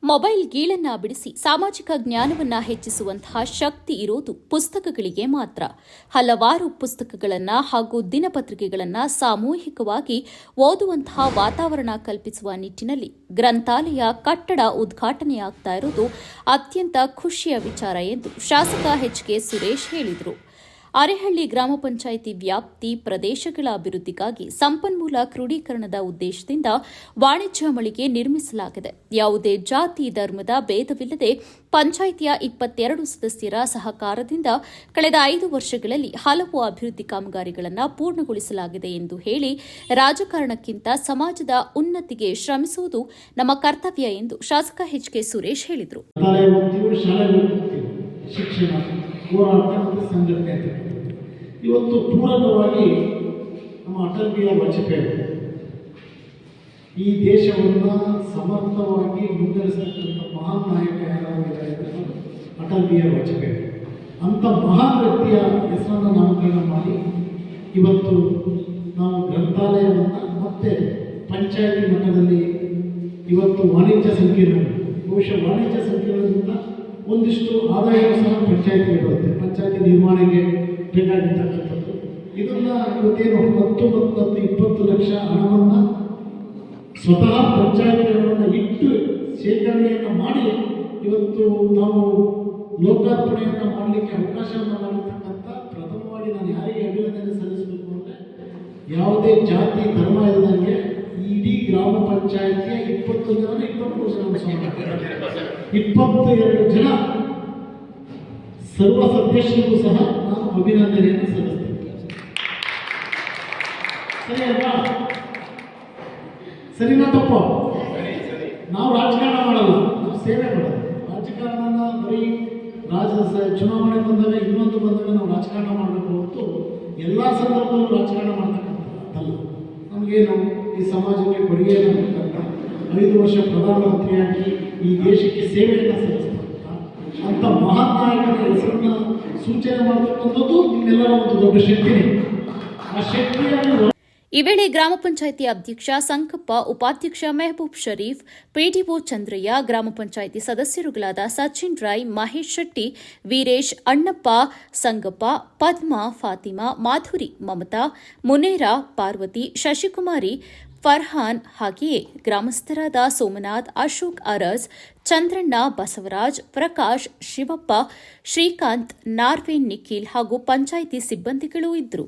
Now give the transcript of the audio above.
Mobile ಗೀಳನ್ನ ಬಿಡಿಸಿ ಸಾಮಾಜಿಕ ಜ್ಞಾನವನ್ನ ಹೆಚ್ಚಿಸುವಂತಹ ಶಕ್ತಿ ಇರೋದು ಪುಸ್ತಕಗಳಿಗೆ ಮಾತ್ರ. ಹಲವಾರು ಪುಸ್ತಕಗಳನ್ನು ಹಾಗೂ ದಿನಪತ್ರಿಕೆಗಳನ್ನು ಸಾಮೂಹಿಕವಾಗಿ ಓದುವಂತಹ ವಾತಾವರಣ ಕಲ್ಪಿಸುವ ನಿಟ್ಟಿನಲ್ಲಿ ಗ್ರಂಥಾಲಯ ಕಟ್ಟಡ ಉದ್ಘಾಟನೆಯಾಗ್ತಾ ಇರುವುದು ಅತ್ಯಂತ ಖುಷಿಯ ವಿಚಾರ ಎಂದು ಶಾಸಕ ಎಚ್.ಕೆ. ಸುರೇಶ್ ಹೇಳಿದರು. ಅರೇಹಳ್ಳಿ ಗ್ರಾಮ ಪಂಚಾಯಿತಿ ವ್ಯಾಪ್ತಿ ಪ್ರದೇಶಗಳ ಅಭಿವೃದ್ಧಿಗಾಗಿ ಸಂಪನ್ಮೂಲ ಕ್ರೋಢೀಕರಣದ ಉದ್ದೇಶದಿಂದ ವಾಣಿಜ್ಯ ಮಳಿಗೆ ನಿರ್ಮಿಸಲಾಗಿದೆ. ಯಾವುದೇ ಜಾತಿ ಧರ್ಮದ ಭೇದವಿಲ್ಲದೆ ಪಂಚಾಯಿತಿಯ 22 ಸದಸ್ಯರ ಸಹಕಾರದಿಂದ ಕಳೆದ 5 ವರ್ಷಗಳಲ್ಲಿ ಹಲವು ಅಭಿವೃದ್ಧಿ ಕಾಮಗಾರಿಗಳನ್ನು ಪೂರ್ಣಗೊಳಿಸಲಾಗಿದೆ ಎಂದು ಹೇಳಿ, ರಾಜಕಾರಣಕ್ಕಿಂತ ಸಮಾಜದ ಉನ್ನತಿಗೆ ಶ್ರಮಿಸುವುದು ನಮ್ಮ ಕರ್ತವ್ಯ ಎಂದು ಶಾಸಕ ಎಚ್.ಕೆ. ಸುರೇಶ್ ಹೇಳಿದರು. ಹೋರಾಟ ಮತ್ತು ಸಂಘಟನೆ ಇವತ್ತು ಪೂರಕವಾಗಿ ನಮ್ಮ ಅಟಲ್ ಬಿಹಾರಿ ವಾಜಪೇಯಿ ಈ ದೇಶವನ್ನು ಸಮರ್ಥವಾಗಿ ಮುನ್ನಡೆಸತಕ್ಕಂಥ ಮಹಾನ್ ನಾಯಕ ಯಾರಾಗಿದ್ದಾರೆ ಅಟಲ್ ಬಿಹಾರಿ ವಾಜಪೇಯಿ ಅಂಥ ಮಹಾನ್ ವ್ಯಕ್ತಿಯ ಹೆಸರನ್ನು ನಾಮಕರಣ ಮಾಡಿ ಇವತ್ತು ನಾವು ಗ್ರಂಥಾಲಯವನ್ನು ಮತ್ತೆ ಪಂಚಾಯತಿ ಮಟ್ಟದಲ್ಲಿ ಇವತ್ತು ವಾಣಿಜ್ಯ ಸಂಕೀರ್ಣ ಬಹುಶಃ ವಾಣಿಜ್ಯ ಸಂಕೀರ್ಣದಿಂದ ಒಂದಿಷ್ಟು ಆದಾಯವೂ ಸಹ ಪಂಚಾಯತಿಗೆ ಬರುತ್ತೆ. ಪಂಚಾಯತಿ ನಿರ್ಮಾಣಕ್ಕೆ ಬೇಕಾಗಿರ್ತಕ್ಕಂಥದ್ದು ಇದನ್ನು ಇವತ್ತೇನು 10 ಮತ್ತು 20 ಲಕ್ಷ ಹಣವನ್ನು ಸ್ವತಃ ಪಂಚಾಯತಿಗಳನ್ನು ಇಟ್ಟು ಶೇಖರಣೆಯನ್ನು ಮಾಡಿ ಇವತ್ತು ನಾವು ಲೋಕಾರ್ಪಣೆಯನ್ನು ಮಾಡಲಿಕ್ಕೆ ಅವಕಾಶವನ್ನು ಮಾಡಿರ್ತಕ್ಕಂಥ ಪ್ರಥಮವಾಗಿ ನಾನು ಯಾರಿಗೆ ಅಭಿನಂದನೆ ಸಲ್ಲಿಸಬೇಕು ಅಂದರೆ ಯಾವುದೇ ಜಾತಿ ಧರ್ಮ ಇಲ್ಲದಂಗೆ ಇಡೀ ಗ್ರಾಮ ಪಂಚಾಯತಿಯ 20 ಜನ 22 ಜನ ಸರ್ವ ಸದಸ್ಯರಿಗೂ ಸಹ ನಾನು ಅಭಿನಂದನೆಯನ್ನು ಸಲ್ಲಿಸ್ತೇನೆ. ಸರಿ ಅಲ್ವಾ? ಸರಿನಾ ತಪ್ಪ? ನಾವು ರಾಜಕಾರಣ ಮಾಡಲ್ಲ, ನಾವು ಸೇವೆ ಮಾಡೋದು. ರಾಜಕಾರಣನ ಬರೀ ಚುನಾವಣೆ ಬಂದಾಗ ಇನ್ನೊಂದು ಬಂದಾಗ ನಾವು ರಾಜಕಾರಣ ಮಾಡಬೇಕು ಹೊರತು ಎಲ್ಲ ಸಂದರ್ಭದಲ್ಲೂ ರಾಜಕಾರಣ ಮಾಡ್ತಕ್ಕಂಥದ್ದಲ್ಲ. ನಮಗೇನು ಈ ಸಮಾಜಕ್ಕೆ ಕೊಡುಗೆಯನ್ನು ಕೊಡ್ತಕ್ಕಂಥ 5 ವರ್ಷ ಪ್ರಧಾನಮಂತ್ರಿಯಾಗಿ ಈ ದೇಶಕ್ಕೆ ಸೇವೆಯನ್ನು ಸಲ್ಲಿಸ್ತಕ್ಕಂಥ ಅಂಥ ಮಹಾನ್ ನಾಯಕನ ಹೆಸರನ್ನ ಸೂಚನೆ ಮಾಡತಕ್ಕಂಥದ್ದು ನಿಮ್ಮೆಲ್ಲರ ಒಂದು ದೊಡ್ಡ ಶಕ್ತಿನೇ. ಆ ಶಕ್ತಿಯನ್ನು ಈ ವೇಳೆ ಗ್ರಾಮ ಪಂಚಾಯಿತಿ ಅಧ್ಯಕ್ಷ ಸಂಕಪ್ಪ, ಉಪಾಧ್ಯಕ್ಷ ಮೆಹಬೂಬ್ ಶರೀಫ್, ಪಿಡಿಒ ಚಂದ್ರಯ್ಯ, ಗ್ರಾಮ ಪಂಚಾಯಿತಿ ಸದಸ್ಯರುಗಳಾದ ಸಚಿನ್ ರಾಯ್, ಮಹೇಶ್ ಶೆಟ್ಟಿ, ವೀರೇಶ್, ಅಣ್ಣಪ್ಪ, ಸಂಗಪ್ಪ, ಪದ್ಮಾ, ಫಾತಿಮಾ, ಮಾಧುರಿ, ಮಮತಾ, ಮುನೇರಾ, ಪಾರ್ವತಿ, ಶಶಿಕುಮಾರಿ, ಫರ್ಹಾನ್ ಹಾಗೆಯೇ ಗ್ರಾಮಸ್ಥರಾದ ಸೋಮನಾಥ್, ಅಶೋಕ್ ಅರಸ್, ಚಂದ್ರಣ್ಣ, ಬಸವರಾಜ್, ಪ್ರಕಾಶ್, ಶಿವಪ್ಪ, ಶ್ರೀಕಾಂತ್, ನಾರ್ವೇನ್, ನಿಖಿಲ್ ಹಾಗೂ ಪಂಚಾಯಿತಿ ಸಿಬ್ಬಂದಿಗಳು ಇದ್ದರು.